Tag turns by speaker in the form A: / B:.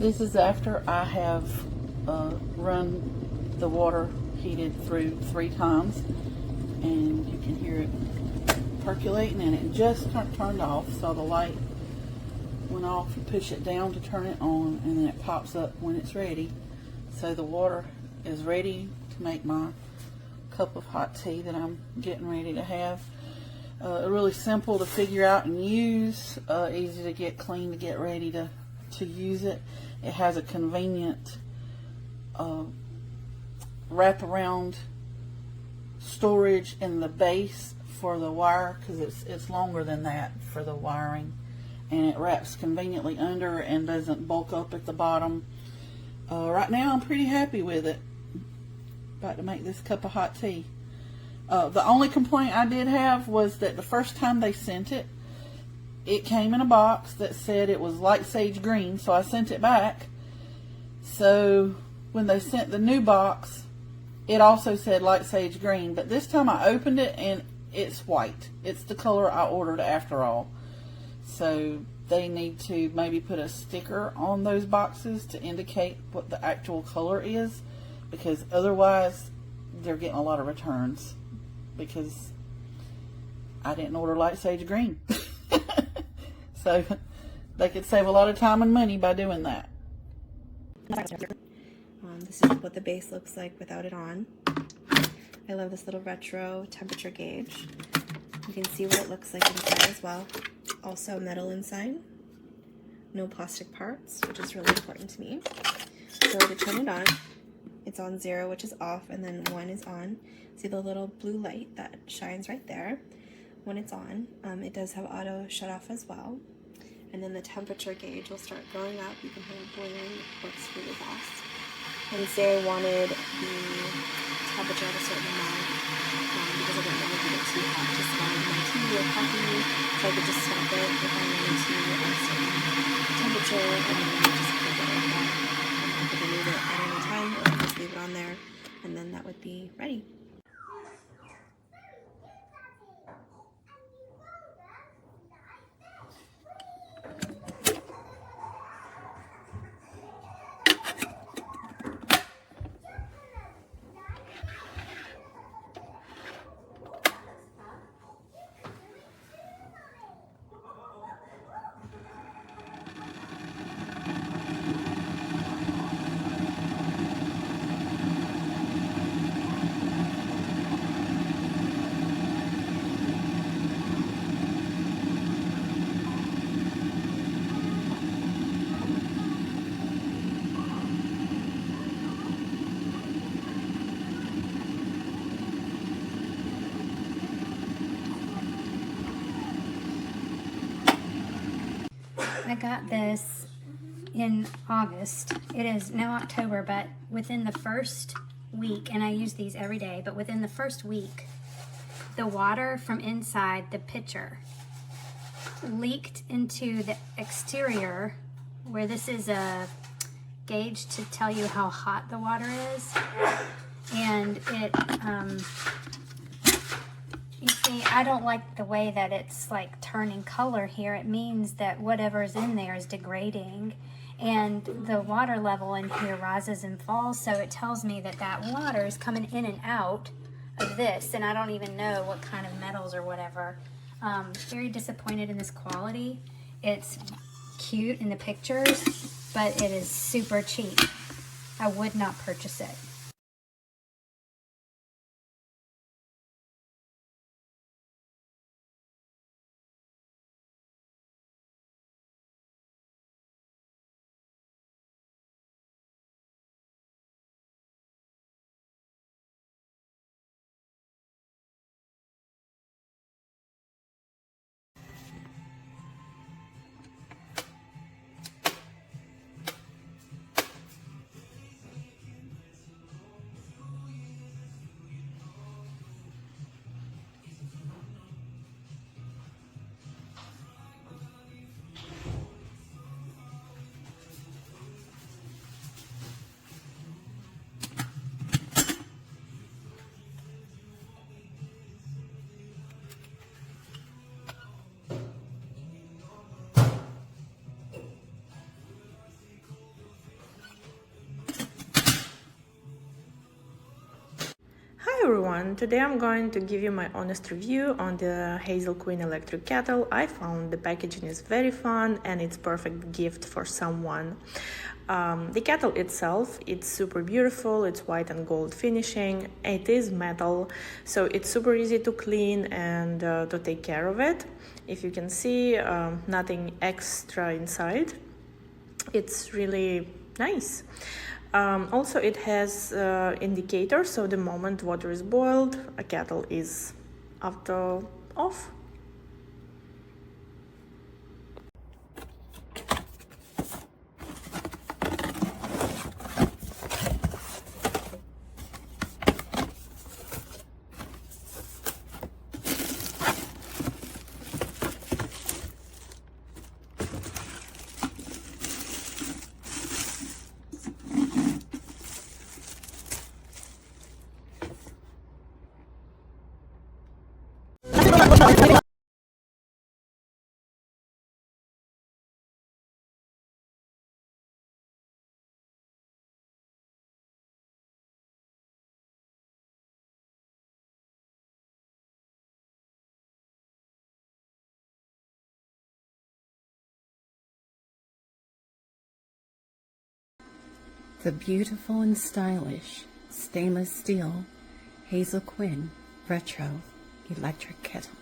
A: This is after I have run the water heated through 3 times, and you can hear it percolating, and it just turned off, so the light went off. You push it down to turn it on, and then it pops up when it's ready. So the water is ready to make my cup of hot tea that I'm getting ready to have. Really simple to figure out and use, easy to get clean to get ready to use it. It has a convenient wraparound storage in the base for the wire, because it's longer than that for the wiring, and it wraps conveniently under and doesn't bulk up at the bottom. Right now I'm pretty happy with it. About to make this cup of hot tea. The only complaint I did have was that the first time they sent it, it came in a box that said it was light sage green, so I sent it back. So when they sent the new box, it also said light sage green, but this time I opened it and it's white. It's the color I ordered after all. So they need to maybe put a sticker on those boxes to indicate what the actual color is, because otherwise they're getting a lot of returns, because I didn't order light sage green. So they could save a lot of time and money by doing that.
B: This is what the base looks like without it on. I love this little retro temperature gauge. You can see what it looks like inside as well. Also metal inside. No plastic parts, which is really important to me. So to turn it on, it's on 0, which is off, and then 1 is on. See the little blue light that shines right there when it's on. It does have auto shut off as well. And then the temperature gauge will start going up. You can hear it boiling. It works really fast. And say I wanted the temperature at a certain amount, because I didn't want it to get too hot to scald my tea or coffee, so I could just stop it if I wanted to at a certain temperature, and then I would just keep it like that. And I could remove it at any time, or I could just leave it on there, and then that would be ready.
C: I got this in August. It is now October, but within the first week, and I use these every day, but within the first week, the water from inside the pitcher leaked into the exterior, where this is a gauge to tell you how hot the water is. And it, you see, I don't like the way that it's like turning color here. It means that whatever's in there is degrading, and the water level in here rises and falls, so it tells me that that water is coming in and out of this, and I don't even know what kind of metals or whatever. Very disappointed in this quality. It's cute in the pictures, but it is super cheap. I would not purchase it.
D: everyone! Today I'm going to give you my honest review on the Hazel Quinn electric kettle. I found the packaging is very fun and it's perfect gift for someone. The kettle itself, it's super beautiful, it's white and gold finishing, it is metal, so it's super easy to clean and to take care of it. If you can see, nothing extra inside. It's really nice. Also, it has indicator, so the moment water is boiled, a kettle is off.
E: The beautiful and stylish stainless steel Hazel Quinn Retro Electric Kettle.